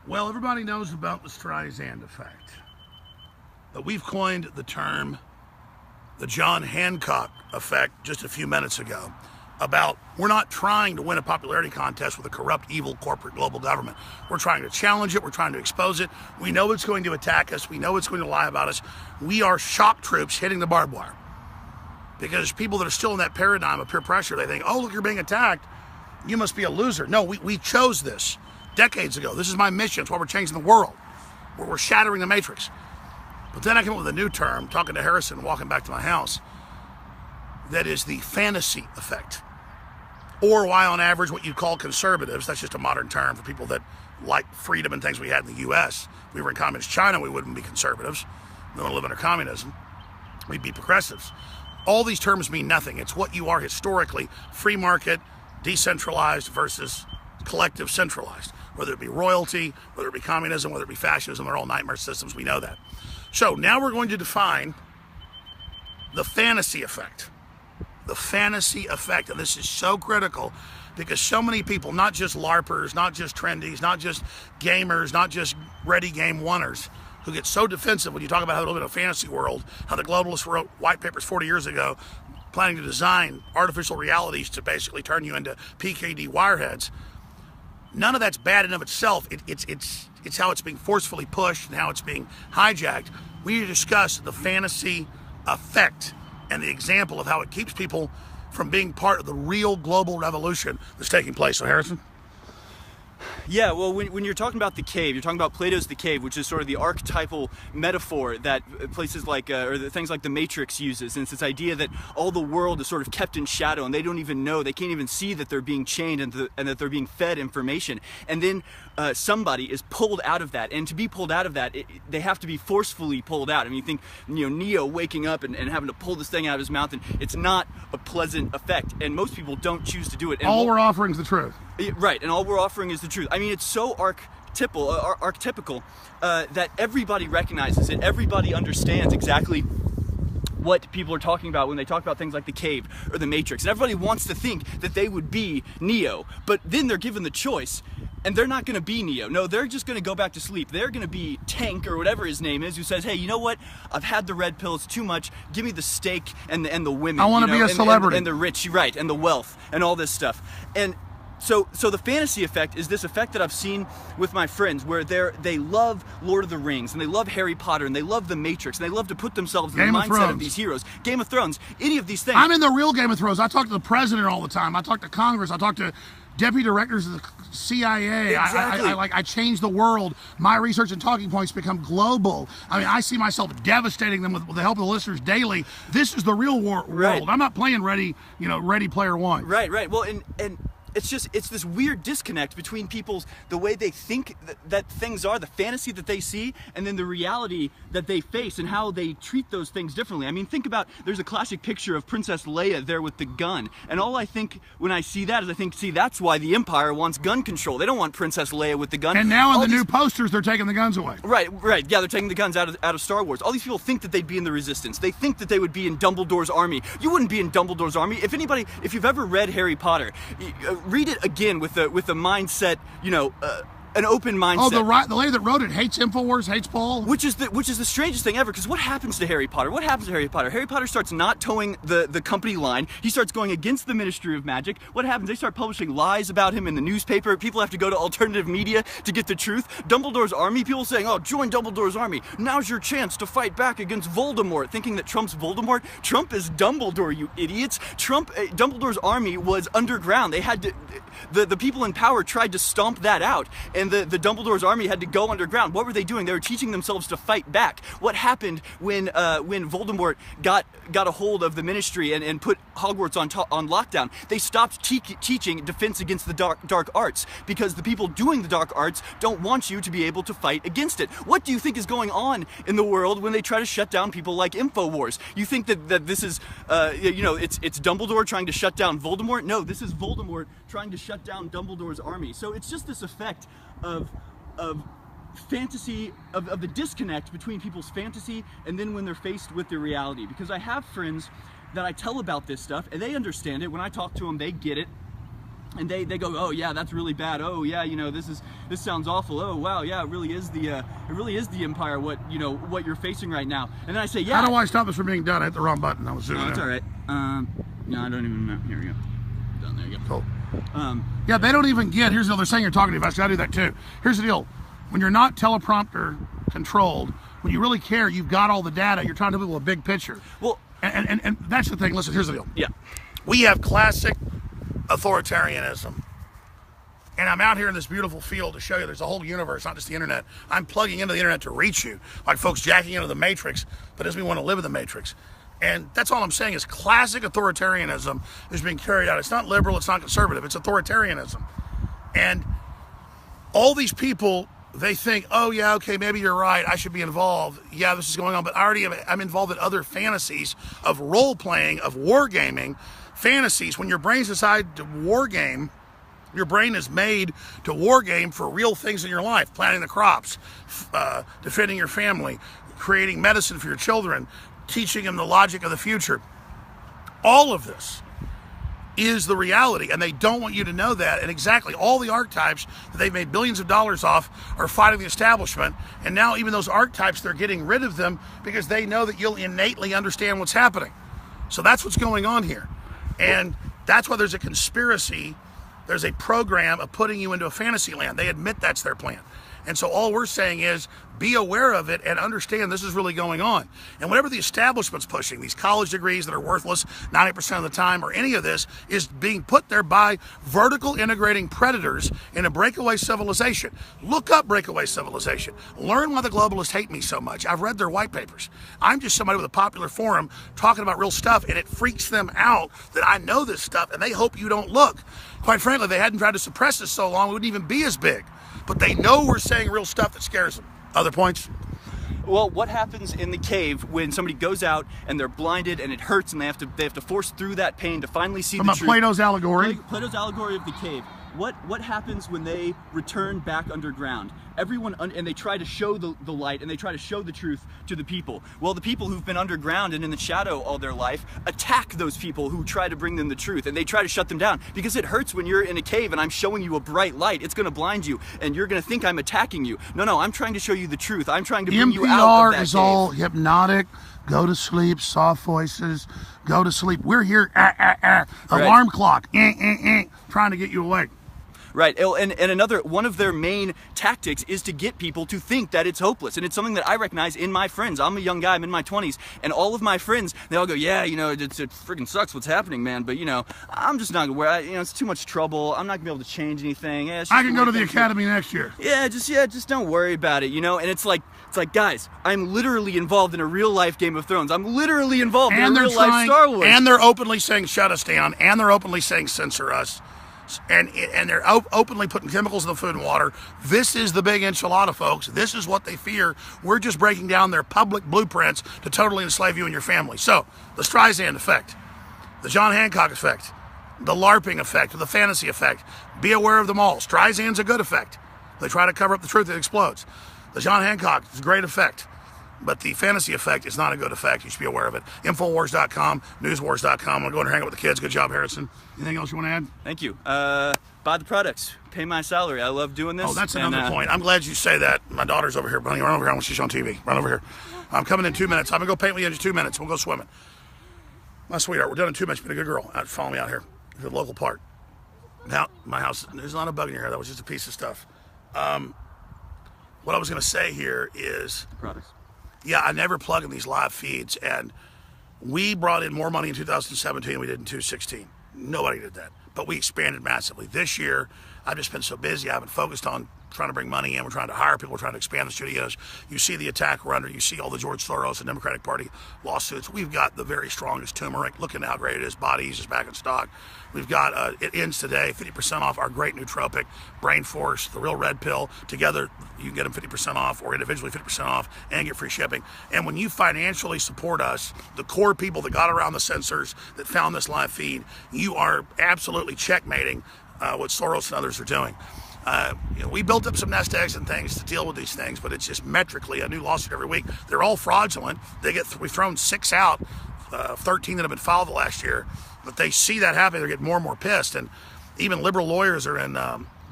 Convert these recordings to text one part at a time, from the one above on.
Well, everybody knows about the Streisand effect. But we've coined the term the John Hancock effect just a few minutes ago about we're not trying to win a popularity contest with a corrupt, evil, corporate global government. We're trying to challenge it. We're trying to expose it. We know it's going to attack us. We know it's going to lie about us. We are shock troops hitting the barbed wire. Because people that are still in that paradigm of peer pressure, they think, oh, look, you're being attacked. You must be a loser. No, we chose this decades ago. This is my mission. It's why we're changing the world. We're shattering the matrix. But then I came up with a new term, talking to Harrison, walking back to my house, that is the fantasy effect. Or why, on average, what you'd call conservatives, that's just a modern term for people that like freedom and things we had in the U.S. If we were in communist China, we wouldn't be conservatives. We want to live under communism. We'd be progressives. All these terms mean nothing. It's what you are historically, free market, decentralized versus collective centralized. Whether it be royalty, whether it be communism, whether it be fascism, they're all nightmare systems. We know that. So now we're going to define the fantasy effect. The fantasy effect, and this is so critical because so many people, not just LARPers, not just trendies, not just gamers, not just ready game oneers, who get so defensive when you talk about how they live in a fantasy world, how the globalists wrote white papers 40 years ago planning to design artificial realities to basically turn you into PKD wireheads. None of that's bad in of itself. It's how it's being forcefully pushed and how it's being hijacked. We need to discuss the fantasy effect and the example of how it keeps people from being part of the real global revolution that's taking place. So, Harrison? Yeah, well, when you're talking about the cave, you're talking about Plato's The Cave, which is sort of the archetypal metaphor that places like, or the things like The Matrix uses. And it's this idea that all the world is sort of kept in shadow and they don't even know, they can't even see that they're being chained and that they're being fed information. And then somebody is pulled out of that. And to be pulled out of that, they have to be forcefully pulled out. I mean, you think, Neo waking up and having to pull this thing out of his mouth, and it's not a pleasant effect. And most people don't choose to do it. And all we're offering is the truth. Right, and all we're offering is the truth. I mean, it's so archetypical that everybody recognizes it. Everybody understands exactly what people are talking about when they talk about things like the cave or the Matrix. And everybody wants to think that they would be Neo, but then they're given the choice. And they're not going to be Neo. No, they're just going to go back to sleep. They're going to be Tank or whatever his name is, who says, hey, you know what? I've had the red pill. It's too much. Give me the steak and the women. I want to be a celebrity. And the rich, right, and the wealth and all this stuff. And so the fantasy effect is this effect that I've seen with my friends where they love Lord of the Rings and they love Harry Potter and they love The Matrix and they love to put themselves in the mindset of these heroes. Game of Thrones, any of these things. I'm in the real Game of Thrones. I talk to the president all the time. I talk to Congress. I talk to deputy directors of the CIA. Exactly. I change the world. My research and talking points become global. I mean, I see myself devastating them with the help of the listeners daily. This is the real world. Right. I'm not playing Ready Player One. Right. Well, and it's this weird disconnect between the way they think that things are, the fantasy that they see, and then the reality that they face and how they treat those things differently. I mean, think about, there's a classic picture of Princess Leia there with the gun. And all I think when I see that is see, that's why the Empire wants gun control. They don't want Princess Leia with the gun. And now in the new posters, they're taking the guns away. Right. Yeah, they're taking the guns out of Star Wars. All these people think that they'd be in the Resistance. They think that they would be in Dumbledore's army. You wouldn't be in Dumbledore's army. If you've ever read Harry Potter, read it again with the mindset, an open mindset. Oh, the lady that wrote it hates InfoWars, hates Paul. Which is the strangest thing ever, because what happens to Harry Potter? What happens to Harry Potter? Harry Potter starts not towing the company line. He starts going against the Ministry of Magic. What happens? They start publishing lies about him in the newspaper. People have to go to alternative media to get the truth. Dumbledore's army, people saying, oh, join Dumbledore's army. Now's your chance to fight back against Voldemort, thinking that Trump's Voldemort. Trump is Dumbledore, you idiots. Dumbledore's army was underground. They had to, the people in power tried to stomp that out, and the Dumbledore's army had to go underground. What were they doing? They were teaching themselves to fight back. What happened when Voldemort got a hold of the Ministry and put Hogwarts on lockdown? They stopped teaching defense against the dark arts because the people doing the dark arts don't want you to be able to fight against it. What do you think is going on in the world when they try to shut down people like InfoWars? You think that this is it's Dumbledore trying to shut down Voldemort? No, this is Voldemort trying to shut down Dumbledore's army. So it's just this effect of fantasy, of the disconnect between people's fantasy and then when they're faced with the reality. Because I have friends that I tell about this stuff and they understand it. When I talk to them, they get it. And they go, oh yeah, that's really bad. Oh yeah, this sounds awful. Oh wow, yeah, it really is the empire. What you're facing right now. And then I say, yeah. How do I stop this from being done? I hit the wrong button. I was zooming in. It's all right. No, I don't even know. Here we go. Done. There you go. Cool. Yeah, they don't even get. Here's the deal. They're saying you're talking to us. I do that too. Here's the deal. When you're not teleprompter controlled, when you really care, you've got all the data. You're trying to build a big picture. Well, and that's the thing. Listen, here's the deal. Yeah. We have classic authoritarianism. And I'm out here in this beautiful field to show you there's a whole universe, not just the internet. I'm plugging into the internet to reach you, like folks jacking into the Matrix, but doesn't mean we want to live in the Matrix. And that's all I'm saying is classic authoritarianism is being carried out. It's not liberal, it's not conservative, it's authoritarianism. And all these people, they think, oh yeah, okay, maybe you're right, I should be involved. Yeah, this is going on, but I'm involved in other fantasies of role-playing, of wargaming, fantasies. When your brain's decided to wargame, your brain is made to wargame for real things in your life, planting the crops, defending your family, creating medicine for your children, teaching them the logic of the future. All of this is the reality, and they don't want you to know that. And exactly all the archetypes that they've made billions of dollars off are fighting the establishment. And now even those archetypes, they're getting rid of them because they know that you'll innately understand what's happening. So that's what's going on here. And that's why there's a conspiracy. There's a program of putting you into a fantasy land. They admit that's their plan. And so all we're saying is be aware of it and understand this is really going on. And whatever the establishment's pushing, these college degrees that are worthless 90% of the time, or any of this, is being put there by vertical integrating predators in a breakaway civilization. Look up breakaway civilization. Learn why the globalists hate me so much. I've read their white papers. I'm just somebody with a popular forum talking about real stuff, and it freaks them out that I know this stuff, and they hope you don't look. Quite frankly, if they hadn't tried to suppress this so long, we wouldn't even be as big. But they know we're saying real stuff that scares them. Other points? Well, what happens in the cave when somebody goes out and they're blinded and it hurts and they have to force through that pain to finally see the truth? From Plato's allegory. Plato's allegory of the cave. What happens when they return back underground? Everyone, and they try to show the light and they try to show the truth to the people. Well, the people who've been underground and in the shadow all their life attack those people who try to bring them the truth, and they try to shut them down because it hurts when you're in a cave and I'm showing you a bright light. It's going to blind you and you're going to think I'm attacking you. No, I'm trying to show you the truth. I'm trying to bring you out of that NPR is cave. all hypnotic. Go to sleep, soft voices. Go to sleep. We're here, alarm clock, trying to get you awake. Right, and another one of their main tactics is to get people to think that it's hopeless, and it's something that I recognize in my friends. I'm a young guy, I'm in my 20s, and all of my friends, they all go, yeah, it freaking sucks what's happening, man, but I'm just not gonna wear it, it's too much trouble, I'm not gonna be able to change anything. Yeah, I can go to the academy next year. Just don't worry about it, and it's like, guys, I'm literally involved in a real life Game of Thrones. I'm literally involved in a real life Star Wars. And they're openly saying shut us down, and they're openly saying censor us. And they're openly putting chemicals in the food and water. This is the big enchilada, folks. This is what they fear. We're just breaking down their public blueprints to totally enslave you and your family. So, the Streisand effect, the John Hancock effect, the LARPing effect, the fantasy effect. Be aware of them all. Streisand's a good effect. They try to cover up the truth, it explodes. The John Hancock is a great effect. But the fantasy effect is not a good effect. You should be aware of it. Infowars.com, newswars.com. I'm going to go and hang out with the kids. Good job, Harrison. Anything else you want to add? Thank you. Buy the products. Pay my salary. I love doing this. Oh, that's another point. I'm glad you say that. My daughter's over here. Bunny, run over here. I want she's on TV. Run over here. I'm coming in 2 minutes. I'm going to go paint with you in just 2 minutes. We'll go swimming. My sweetheart, we're done in 2 minutes. Be a good girl. Follow me out here to the local park. Now, my house, there's not a bug in your hair. That was just a piece of stuff. What I was going to say here is... Products. Yeah, I never plug in these live feeds, and we brought in more money in 2017 than we did in 2016. Nobody did that, but we expanded massively. This year, I've just been so busy. I've been focused on trying to bring money in. We're trying to hire people. We're trying to expand the studios. You see the attack we're under. You see all the George Soros and Democratic Party lawsuits. We've got the very strongest turmeric. Look at how great it is. Bodies is back in stock. We've got, it ends today, 50% off our great nootropic, Brain Force, the Real Red Pill. Together, you can get them 50% off, or individually 50% off, and get free shipping. And when you financially support us, the core people that got around the censors that found this live feed, you are absolutely checkmating what Soros and others are doing. We built up some nest eggs and things to deal with these things, but it's just metrically a new lawsuit every week. They're all fraudulent. We've thrown 6 out, 13 that have been filed the last year, but they see that happening. They're getting more and more pissed. And even liberal lawyers are in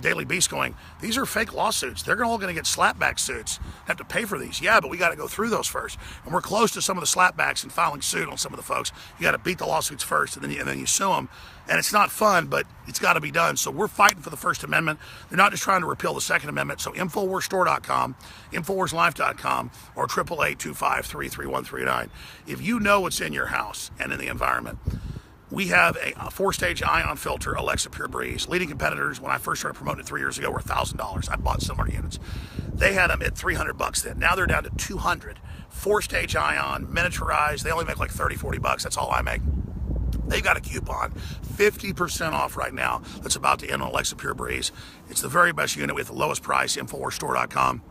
Daily Beast going, these are fake lawsuits. They're all going to get slapback suits, have to pay for these. Yeah, but we got to go through those first. And we're close to some of the slapbacks and filing suit on some of the folks. You got to beat the lawsuits first, and then you sue them. And it's not fun, but it's got to be done. So we're fighting for the First Amendment. They're not just trying to repeal the Second Amendment. So InfoWarsStore.com, InfoWarsLife.com, or 888-253-3139. If you know what's in your house and in the environment, we have a 4-stage ion filter, Alexa Pure Breeze. Leading competitors, when I first started promoting it 3 years ago, were $1,000. I bought similar units. They had them at $300 then. Now they're down to $200. 4-stage ion, miniaturized. They only make like $30-40. That's all I make. They've got a coupon, 50% off right now. That's about to end on Alexa Pure Breeze. It's the very best unit with the lowest price, InfoWarsStore.com.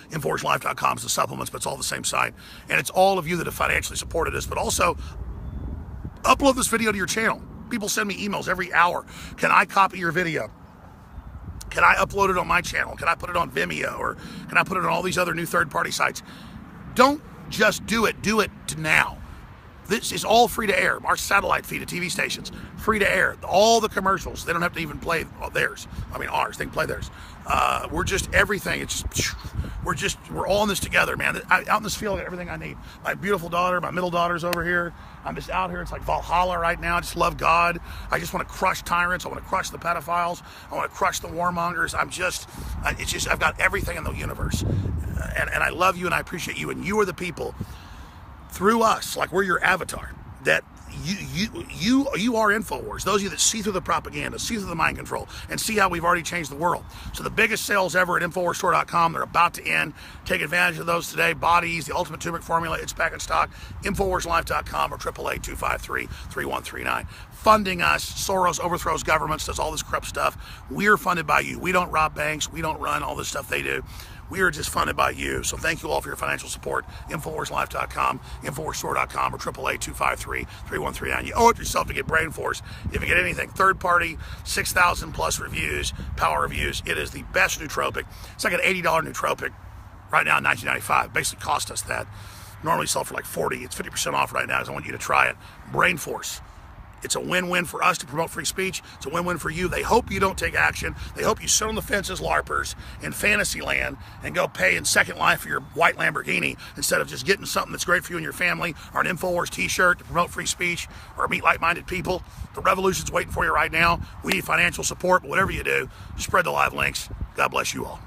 InfoWarsLife.com is the supplements, but it's all the same site. And it's all of you that have financially supported us, but also upload this video to your channel. People send me emails every hour. Can I copy your video? Can I upload it on my channel? Can I put it on Vimeo? Or can I put it on all these other new third-party sites? Don't just do it now. This is all free to air. Our satellite feed to TV stations, free to air. All the commercials, they don't have to even play theirs. I mean, ours, they can play theirs. We're just everything. It's just, we're all in this together, man. Out in this field, I got everything I need. My beautiful daughter, my middle daughter's over here. I'm just out here. It's like Valhalla right now. I just love God. I just want to crush tyrants. I want to crush the pedophiles. I want to crush the warmongers. I've got everything in the universe. And I love you and I appreciate you. And you are the people through us, like we're your avatar, that you are InfoWars. Those of you that see through the propaganda, see through the mind control, and see how we've already changed the world. So the biggest sales ever at InfoWarsStore.com, they're about to end. Take advantage of those today. Bodies, the ultimate turmeric formula, it's back in stock. InfoWarsLife.com or 888-253-3139. Funding us. Soros overthrows governments, does all this corrupt stuff. We're funded by you. We don't rob banks. We don't run all this stuff they do. We are just funded by you. So thank you all for your financial support. InfoWarsLife.com, InfoWarsStore.com, or 888-253-3139. You owe it yourself to get Brain Force. If you get anything, third party, 6,000 plus reviews, power reviews. It is the best nootropic. It's like an $80 nootropic right now in $19.95. Basically cost us that. Normally sell for like $40. It's 50% off right now because I want you to try it. Brain Force. It's a win-win for us to promote free speech. It's a win-win for you. They hope you don't take action. They hope you sit on the fence as LARPers in fantasy land and go pay in Second Life for your white Lamborghini instead of just getting something that's great for you and your family, or an InfoWars t-shirt to promote free speech, or meet like-minded people. The revolution's waiting for you right now. We need financial support, but whatever you do, spread the live links. God bless you all.